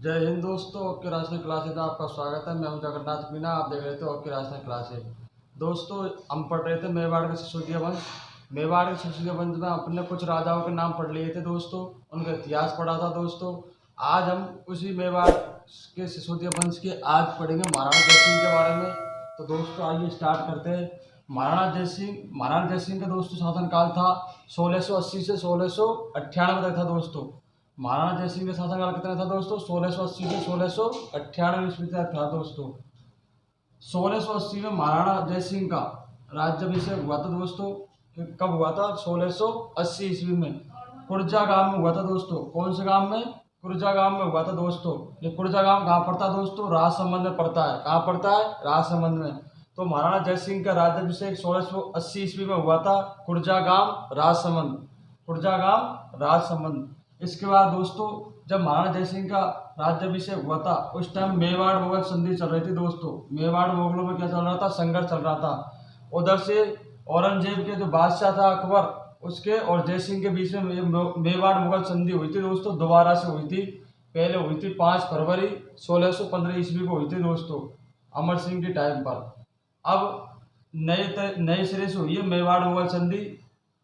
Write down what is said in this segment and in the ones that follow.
जय हिंद दोस्तों। Okay rational classes में आपका स्वागत है। मैं हूं जगन्नाथ मीना। आप देख रहे थे ओके राशनल क्लासेज। दोस्तों, हम पढ़ रहे थे मेवाड़ के सिसोदिया वंश। मेवाड़ के सिसोदिया वंश में अपने कुछ राजाओं के नाम पढ़ लिए थे दोस्तों, उनका इतिहास पढ़ा था दोस्तों। आज हम उसी मेवाड़ के सिसोदिया वंश के आज पढ़ेंगे महाराणा जयसिंह के बारे में। तो दोस्तों आइए स्टार्ट करते हैं। महाराणा जयसिंह का दोस्तों शासनकाल था 1680 से 1698 तक था दोस्तों। महाराणा जयसिंह का शासनकाल कितना था दोस्तों? 1680 से 1698 ईस्वी तक था दोस्तों। 1680 में महाराणा जयसिंह का राज्याभिषेक हुआ था दोस्तों। कब हुआ था? 1680 ईस्वी में कुर्जा गांव में हुआ था दोस्तों। कौन से गांव में? कुर्जा गांव में हुआ था दोस्तों। ये कुर्जा गांव कहाँ पड़ता है दोस्तों? राजसमंद में पड़ता है। कहाँ पड़ता है? राजसमंद में। तो महाराणा जयसिंह का राज्याभिषेक 1680 ईस्वी में हुआ था कुर्जा गांव राजसमंद। कुर्जा गांव राजसमंद। इसके बाद दोस्तों जब महाराणा जयसिंह का राज्याभिषेक हुआ था उस टाइम मेवाड़ मुगल संधि चल रही थी दोस्तों। मेवाड़ मुगलों में क्या चल रहा था? संघर्ष चल रहा था। उधर से औरंगजेब के जो बादशाह था अकबर, उसके और जयसिंह के बीच में मेवाड़ मुगल संधि हुई थी दोस्तों। दोबारा से हुई थी। पहले हुई थी 5 फरवरी 1615 ईस्वी को हुई थी दोस्तों, अमर सिंह के टाइम पर। अब नए सिरे से हुई है मेवाड़ मुगल संधि।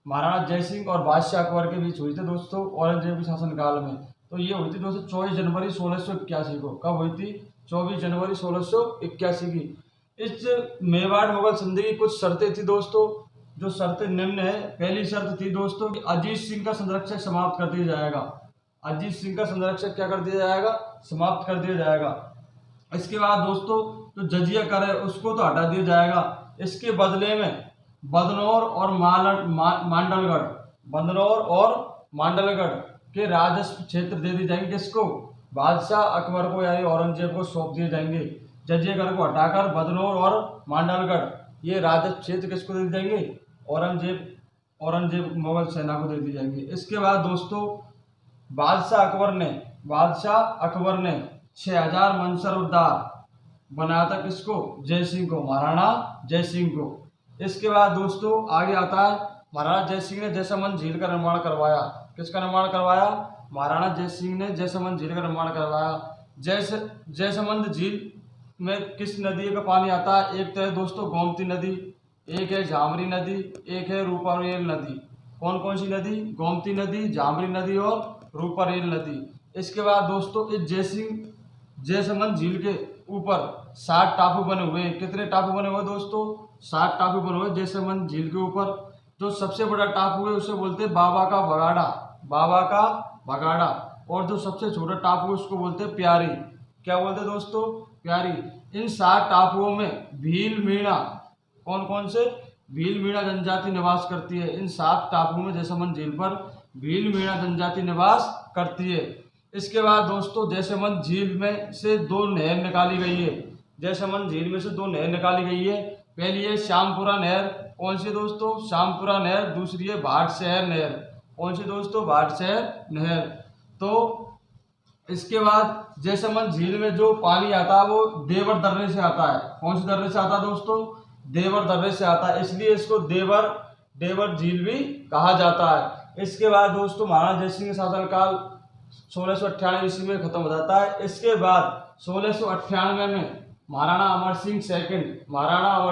महाराणा जयसिंह और बादशाह अकबर के बीच हुई थी दोस्तों औरंगजेब के शासनकाल में। तो ये हुई थी दोस्तों 24 जनवरी 1681 को। कब हुई थी? 24 जनवरी 1681 की। इस मेवाड़ मुगल संधि की कुछ शर्तें थी दोस्तों, जो शर्तें निम्न है। पहली शर्त थी दोस्तों कि अजीत सिंह का संरक्षक समाप्त कर दिया जाएगा। अजीत सिंह का संरक्षक क्या कर दिया जाएगा? समाप्त कर दिया जाएगा। इसके बाद दोस्तों जो जजिया कर है उसको तो हटा दिया जाएगा। इसके बदले में बदनौर और मांडलगढ़, बदनौर और मांडलगढ़ के राजस्व क्षेत्र दे दिए जाएंगे। किसको? बादशाह अकबर को यानी औरंगजेब को सौंप दिए जाएंगे। जजियागढ़ को हटाकर बदनौर और मांडलगढ़ ये राजस्व क्षेत्र किसको दे दिए जाएंगे? औरंगजेब मुगल सेना को दे दिए जाएंगे। इसके बाद दोस्तों बादशाह अकबर ने 6000 मनसबदार बनाया था। किसको? जयसिंह को, महाराणा जयसिंह को। इसके बाद दोस्तों आगे आता है महाराणा जयसिंह ने जयसमंद झील का निर्माण करवाया। किसका निर्माण करवाया? महाराणा जयसिंह ने जयसमंद झील का निर्माण करवाया। जयसमंद झील में किस नदी का पानी आता है? एक तो है दोस्तों गोमती नदी, एक है झामरी नदी, एक है रूपारेल नदी। कौन कौन सी नदी? गोमती नदी, झामरी नदी और रूपारेल नदी। इसके बाद दोस्तों इस जयसमंद झील के ऊपर 60 टापू बने हुए हैं। कितने टापू बने हुए दोस्तों? 60 टापू बने हुए जयसमंद झील के ऊपर। जो सबसे बड़ा टापू है उसे बोलते हैं बाबा का बगाड़ा, बाबा का बगाड़ा। और जो सबसे छोटा टापू है उसको बोलते हैं प्यारी। क्या बोलते हैं दोस्तों? प्यारी। इन 7 टापुओं में भील मीणा, कौन कौन से? भील मीणा जनजाति निवास करती है। इन 7 टापुओं में जयसमंद झील पर भील मीणा जनजाति निवास करती है। इसके बाद दोस्तों जयसमंद झील में से 2 नहर निकाली गई है। जयसमंद झील में से 2 नहर निकाली गई है। पहली है श्यामपुरा नहर। कौन सी दोस्तों? श्यामपुरा नहर। दूसरी है भाटशहर नहर। कौन सी दोस्तों? भाटशहर नहर। तो इसके बाद जयसमंद झील में जो पानी आता है वो देवर दर्रे से आता है। कौन से दर्रे से आता है दोस्तों? देवर दर्रे से आता है, इसलिए इसको देवर झील भी कहा जाता है। इसके बाद दोस्तों महाराणा जयसिंह का शासनकाल 1698 ईस्वी में खत्म हो जाता है। इसके बाद 1698 में महाराणा अमर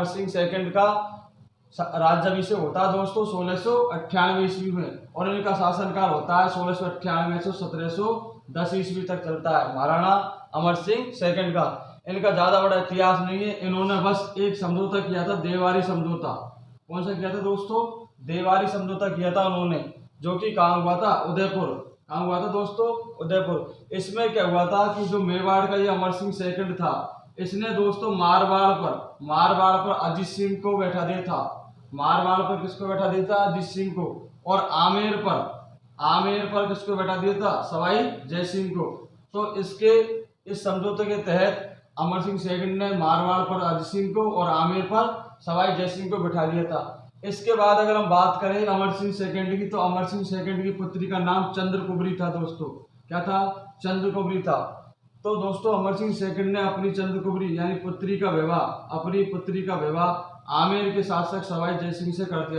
सिंह सेकंड का राज्याभिषेक होता है दोस्तों 1698 ईस्वी में। और इनका शासनकाल होता है 1698 से 1710 ईस्वी तक चलता है महाराणा अमर सिंह सेकंड का। इनका ज्यादा बड़ा इतिहास नहीं है। इन्होंने बस एक समझौता किया था, देवारी समझौता। कौन सा किया था दोस्तों? देवारी समझौता किया था उन्होंने, जो कि कहाँ हुआ था? उदयपुर। कहाँ हुआ था दोस्तों? उदयपुर। इसमें क्या हुआ था कि जो मेवाड़ का ये अमर सिंह सेकंड था, इसने दोस्तों मारवाड़ पर अजीत सिंह को बैठा दिया था। मारवाड़ पर किसको बैठा दिया था? अजीत सिंह को। और आमेर पर किसको बैठा दिया था? सवाई जयसिंह को। तो इस समझौते के तहत अमर सिंह सेकंड ने मारवाड़ पर अजीत सिंह को और आमेर पर सवाई जयसिंह को बैठा दिया था। इसके बाद अगर हम बात करें अमर सिंह सेकंड की, तो अमर सिंह सेकंड की पुत्री का नाम चंद्रकुबरी था दोस्तों। क्या था? चंद्रकुबरी था। तो दोस्तों अमर सिंह सेकंड ने अपनी चंद्रकुबरी यानी पुत्री का विवाह आमेर के शासक सवाई जयसिंह से कर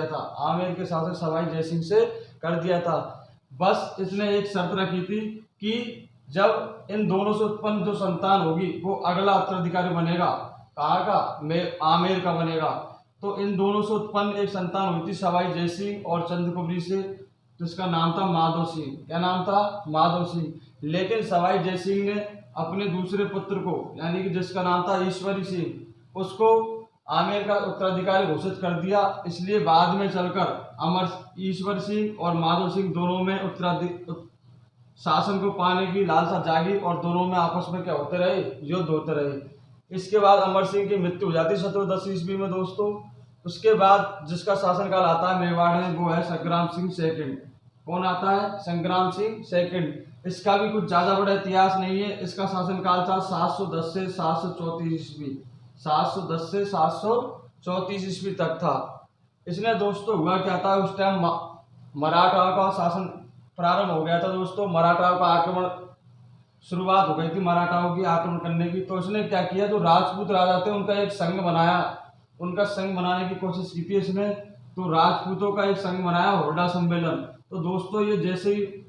दिया था। बस इसने एक शर्त रखी थी कि जब इन दोनों से उत्पन्न जो संतान होगी वो अगला उत्तराधिकारी बनेगा, कहाँ का, आमेर का बनेगा। तो इन दोनों से उत्पन्न एक संतान हुई थी सवाई जय सिंह और चंद्रकुबरी से, जिसका नाम था माधो सिंह। क्या नाम था? माधो सिंह। लेकिन सवाई जय सिंह ने अपने दूसरे पुत्र को, यानी कि जिसका नाम था ईश्वरी सिंह, उसको आमेर का उत्तराधिकारी घोषित कर दिया। इसलिए बाद में चलकर अमर ईश्वर सिंह और माधो सिंह दोनों में शासन को पाने की लालसा जागी और दोनों में आपस में क्या होते रहे, युद्ध होते रहे। इसके बाद अमर सिंह की मृत्यु हो जाती 1710 ईस्वी में दोस्तों। उसके बाद जिसका शासनकाल आता है मेवाड़ में, वो है संग्राम सिंह सेकंड। कौन आता है? संग्राम सिंह सेकंड। इसका भी कुछ ज्यादा बड़ा इतिहास नहीं है। इसका शासनकाल था 710 से 734 ईस्वी, 710 से 734 ईस्वी तक था। इसने दोस्तों हुआ क्या था, उस टाइम मराठा का शासन प्रारंभ हो गया था दोस्तों। मराठाओं का आक्रमण, शुरुआत हो गई थी मराठाओं की आक्रमण करने की। तो इसने क्या किया, जो राजपूत राजा थे उनका एक संघ बनाया, उनका संघ बनाने की कोशिश की थी इसने। तो राजपूतों का एक संघ बनाया, होरडा सम्मेलन। तो दोस्तों ये जैसे ही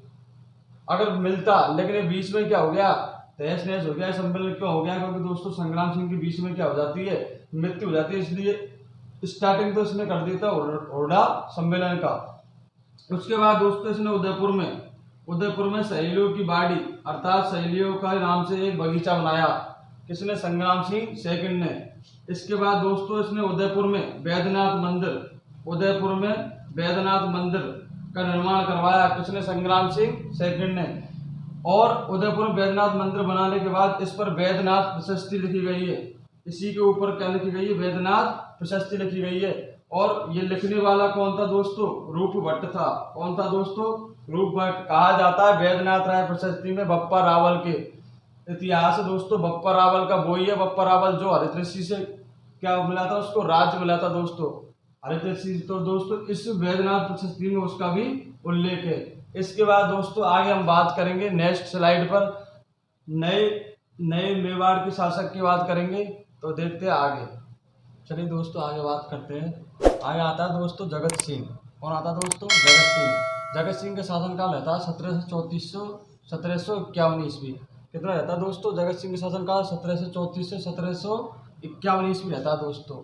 अगर मिलता, लेकिन ये बीच में क्या हो गया, तहस नहस हो गया। सम्मेलन क्यों हो गया? क्योंकि दोस्तों संग्राम सिंह के बीच में क्या हो जाती है, मृत्यु हो जाती है। इसलिए स्टार्टिंग तो इसने कर दी था होरडा सम्मेलन का। उसके बाद दोस्तों इसने उदयपुर में सहेलियों की बाड़ी अर्थात सहेलियों का नाम से एक बगीचा बनाया। किसने? संग्राम सिंह सेकंड ने। इसके बाद दोस्तों इसने उदयपुर में बैद्यनाथ मंदिर का निर्माण करवाया। किसने? संग्राम सिंह सेकंड ने। और उदयपुर में बैद्यनाथ मंदिर बनाने के बाद इस पर बैद्यनाथ प्रशस्ति लिखी गई है। इसी के ऊपर क्या लिखी गई है? बैद्यनाथ प्रशस्ति लिखी गई है। और ये लिखने वाला कौन था दोस्तों? रूप भट्ट था। कौन था दोस्तों? रूप भट्ट। कहा जाता है बैद्यनाथ राय प्रशस्ति में बप्पा रावल के इतिहास है दोस्तों। बप्पा रावल का वही है, बप्पा रावल जो हरित ऋषि से क्या मिला था, उसको राज्य मिला था दोस्तों, हरित ऋषि। तो दोस्तों इस बैद्यनाथ प्रशस्ति में उसका भी उल्लेख है। इसके बाद दोस्तों आगे हम बात करेंगे नेक्स्ट स्लाइड पर नए मेवाड़ के शासक की बात करेंगे। तो देखते हैं आगे। चलिए दोस्तों आगे बात करते हैं। आगे आता है दोस्तों जगत सिंह। कौन आता है दोस्तों? जगत सिंह। जगत सिंह का शासनकाल रहता है 1751 ईस्वी। कितना रहता है दोस्तों? जगत सिंह का शासनकाल 1734 से 1751 ईस्वी रहता है दोस्तों।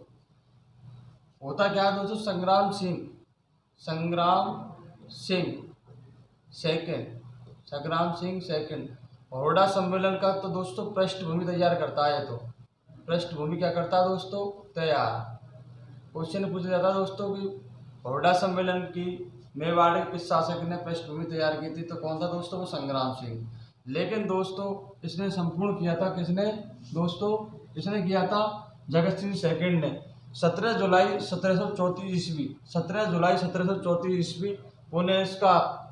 होता क्या है दोस्तों? संग्राम सिंह सेकंड होरडा सम्मेलन का तो दोस्तों पृष्ठभूमि तैयार करता है। तो पृष्ठभूमि क्या करता है दोस्तों? तैयार। क्वेश्चन पूछा जाता है दोस्तों कि होरडा सम्मेलन की मेवाड़ किस शासक ने पृष्ठभूमि तैयार की थी? तो कौन था दोस्तों? वो संग्राम सिंह। लेकिन दोस्तों इसने संपूर्ण किया था किसने दोस्तों? इसने किया था जगत सिंह सेकंड ने। 17 जुलाई 1734 ईस्वी उन्हें इसका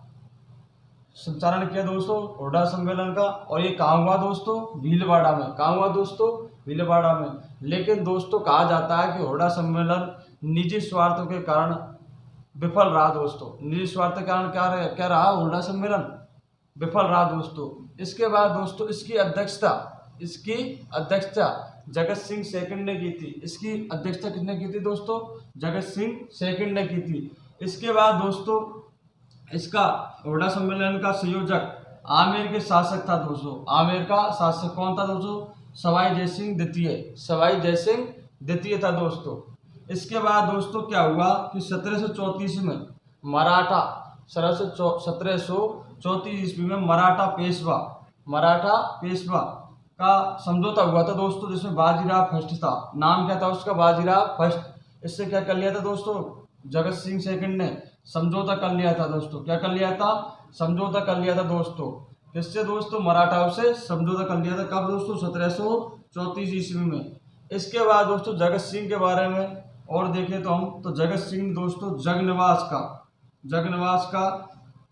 संचालन किया दोस्तों होरडा सम्मेलन का। और ये कहाँ हुआ दोस्तों? भीलवाड़ा में। कहाँ हुआ दोस्तों? भीलवाड़ा में। लेकिन दोस्तों कहा जाता है कि होरडा सम्मेलन निजी स्वार्थों के कारण विफल रहा दोस्तों। निजी स्वार्थ के कारण क्या रहा? होरडा सम्मेलन विफल रहा दोस्तों। इसके बाद दोस्तों इसकी अध्यक्षता जगत सिंह सेकंड ने की थी। इसकी अध्यक्षता किसने की थी दोस्तों? जगत सिंह सेकंड ने की थी। इसके बाद दोस्तों इसका होरडा सम्मेलन का संयोजक आमेर के शासक था दोस्तों। आमेर का शासक कौन था दोस्तों? सवाई जय सिंह द्वितीय था दोस्तों। इसके बाद दोस्तों क्या हुआ कि 1734 में 1734 ईस्वी में मराठा पेशवा का समझौता हुआ था दोस्तों, जिसमें बाजीराव फर्स्ट था। नाम क्या था उसका? बाजीराव फर्स्ट। इससे क्या कर लिया था दोस्तों? जगत सिंह सेकंड ने समझौता कर लिया था दोस्तों। क्या कर लिया था? समझौता कर लिया था दोस्तों। किससे दोस्तों? मराठाओं से समझौता कर लिया था। कब दोस्तों? 1734 ईस्वी में। इसके बाद दोस्तों जगत सिंह के बारे में और देखें तो हम, तो जगत सिंह दोस्तों जगनिवास का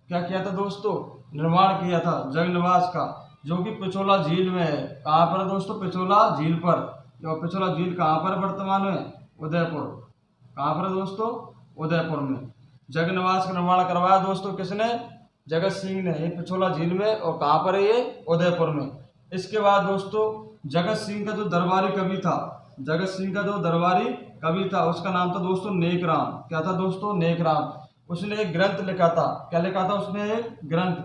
क्या किया था दोस्तों? निर्माण किया था जगनिवास का, जो कि पिछोला झील में है। कहाँ पर दोस्तों? पिछोला झील पर। पिछोला झील कहाँ पर वर्तमान में? उदयपुर। कहाँ पर दोस्तों? उदयपुर में। जगनिवास का निर्माण करवाया दोस्तों किसने? जगत सिंह ने। ये पिछोला झील में। और कहाँ पर है ये? उदयपुर में। इसके बाद दोस्तों जगत सिंह का जो दरबारी कवि था उसका नाम था दोस्तों नेकराम। क्या था दोस्तों? नेकराम। उसने एक ग्रंथ लिखा था। क्या लिखा था उसने? एक ग्रंथ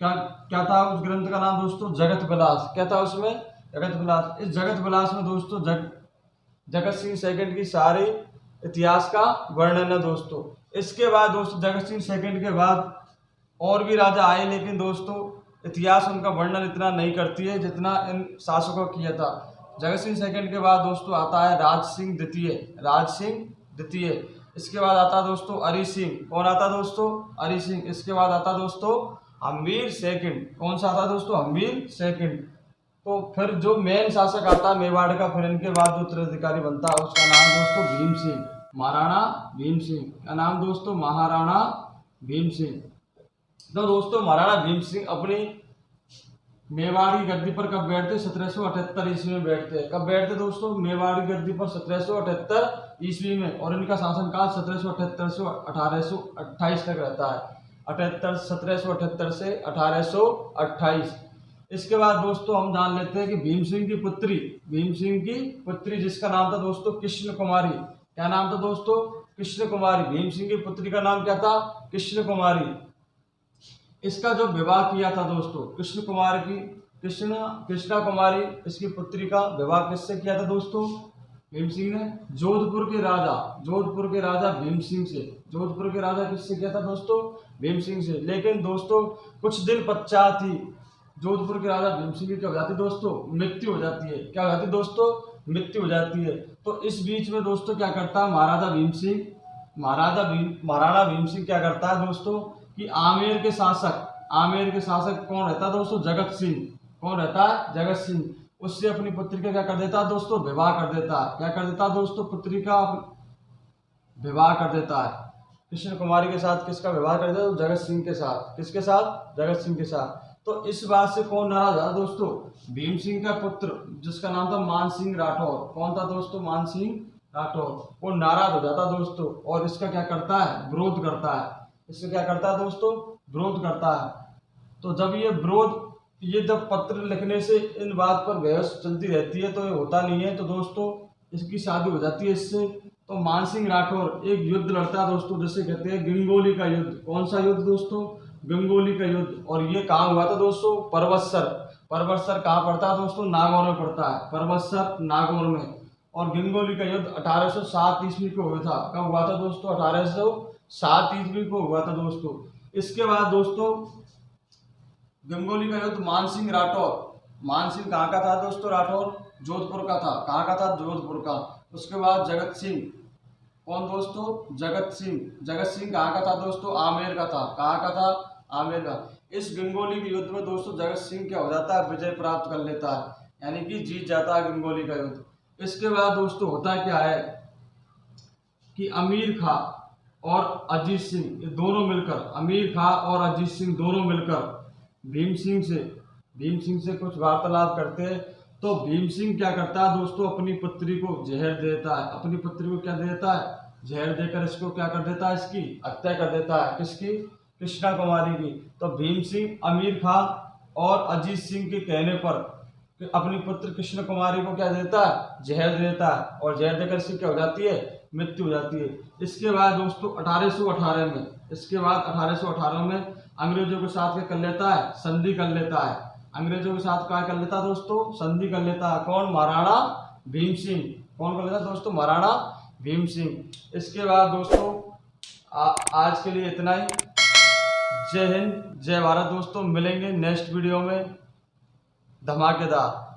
क्या क्या था उस ग्रंथ का नाम दोस्तों? जगत विलास। क्या था उसमें? जगत विलास। इस जगत विलास में दोस्तों जगत सिंह सेकंड की सारी इतिहास का वर्णन है दोस्तों। इसके बाद दोस्तों जगत सिंह सेकंड के बाद और भी राजा आए, लेकिन दोस्तों इतिहास उनका वर्णन इतना नहीं करती है जितना इन शासकों किया था। जगत सिंह सेकंड के बाद दोस्तों आता है राज सिंह द्वितीय। राज सिंह द्वितीय। इसके बाद आता है दोस्तों हरि सिंह। कौन आता दोस्तों? हरि सिंह। इसके बाद आता दोस्तों हम्मीर सेकंड। कौन सा आता दोस्तों? हम्मीर सेकंड। तो फिर जो मेन शासक आता है मेवाड़ का, फिर इनके बाद जो उत्तराधिकारी बनता है उसका नाम दोस्तों भीम सिंह, महाराणा भीम सिंह। क्या नाम दोस्तों? महाराणा भीम सिंह। तो दोस्तों महाराणा भीम सिंह अपनी मेवाड़ की गद्दी पर कब बैठते? 1778 ईस्वी में बैठते। कब बैठते दोस्तों? मेवाड़ की गद्दी पर 1778 ईस्वी में। और इनका शासनकाल 1778 से 1828 तक रहता है। 1778 से 1828। इसके बाद दोस्तों हम जान लेते हैं कि भीम सिंह की पुत्री जिसका नाम था दोस्तों कृष्ण कुमारी। क्या नाम था दोस्तों? कृष्ण कुमारी। भीम सिंह की पुत्री का नाम क्या था? कृष्ण कुमारी। इसका जो विवाह किया था दोस्तों कृष्णा कुमारी, इसकी पुत्री का विवाह किससे किया था दोस्तों? भीम सिंह ने जोधपुर के राजा भीम सिंह से। जोधपुर के राजा किससे किया था दोस्तों? भीम सिंह से। लेकिन दोस्तों कुछ दिन पश्चात ही जोधपुर के राजा भीम सिंह की क्या हो जाती दोस्तों? मृत्यु हो जाती है। क्या हो जाती दोस्तों? मृत्यु हो जाती है। तो इस बीच में दोस्तों क्या करता है महाराणा भीम सिंह क्या करता है दोस्तों कि आमेर के शासक कौन रहता है दोस्तों? जगत सिंह। कौन रहता है? जगत सिंह। उससे अपनी पुत्री का क्या कर देता है दोस्तों? विवाह कर देता है। क्या कर देता है दोस्तों? पुत्री का विवाह कर देता है। कृष्ण कुमारी के साथ किसका विवाह कर देता है? जगत सिंह के साथ। किसके साथ? जगत सिंह के साथ। तो इस बात से कौन नाराज था दोस्तों? भीम सिंह का पुत्र जिसका नाम था मान सिंह राठौर। कौन था दोस्तों? मान सिंह राठौर। वो नाराज हो जाता दोस्तों और इसका क्या करता है? विरोध करता है। इससे क्या करता है दोस्तों? विरोध करता है। तो जब जब पत्र लिखने से इन बात पर बहस चलती रहती है तो ये होता नहीं है, तो दोस्तों इसकी शादी हो जाती है इससे। तो मान सिंह राठौर एक युद्ध लड़ता है दोस्तों, जिसे कहते हैं गंगोली का युद्ध। कौन सा युद्ध दोस्तों? गंगोली का युद्ध। और ये कहाँ हुआ था दोस्तों? परबतसर कहाँ पड़ता है दोस्तों? नागौर में पड़ता है। परबतसर नागौर में। और गंगोली का युद्ध 1807 ईस्वी को हुआ था। कब हुआ था दोस्तों? 1807 ईस्वी को हुआ था दोस्तों। इसके बाद दोस्तों गंगोली का युद्ध मान सिंह कहाँ का था दोस्तों? राठौर जोधपुर का था। कहाँ का था? जोधपुर का। उसके बाद जगत सिंह। कौन दोस्तों? जगत सिंह कहाँ का था दोस्तों? आमेर का था। कहाँ का था? आमेर का। इस गंगोली के युद्ध में दोस्तों जगत सिंह क्या हो जाता है? विजय प्राप्त कर लेता है, यानी कि जीत जाता है गंगोली का युद्ध। इसके बाद दोस्तों होता क्या है कि अमीर खां और अजीत सिंह ये दोनों मिलकर भीम सिंह से कुछ वार्तालाप करते हैं। तो भीम सिंह क्या करता है दोस्तों? अपनी पुत्री को जहर देता है। अपनी पुत्री को क्या देता है? जहर देकर इसको क्या कर देता है? इसकी हत्या कर देता है। किसकी? कृष्णा कुमारी की। तो भीम सिंह अमीर खां और अजीत सिंह के कहने पर अपनी पुत्र कृष्ण कुमारी को क्या देता है? जहर देता है। और जहर देकर इसकी क्या हो जाती है? मृत्यु हो जाती है। इसके बाद दोस्तों 1818 में अंग्रेजों के साथ क्या कर लेता है? संधि कर लेता है। अंग्रेजों के साथ क्या कर लेता है दोस्तों? संधि कर लेता है। कौन? महाराणा भीम सिंह। कौन कर लेता है दोस्तों? महाराणा भीम सिंह। इसके बाद दोस्तों आज के लिए इतना ही। जय हिंद, जय भारत दोस्तों। मिलेंगे नेक्स्ट वीडियो में धमाकेदार।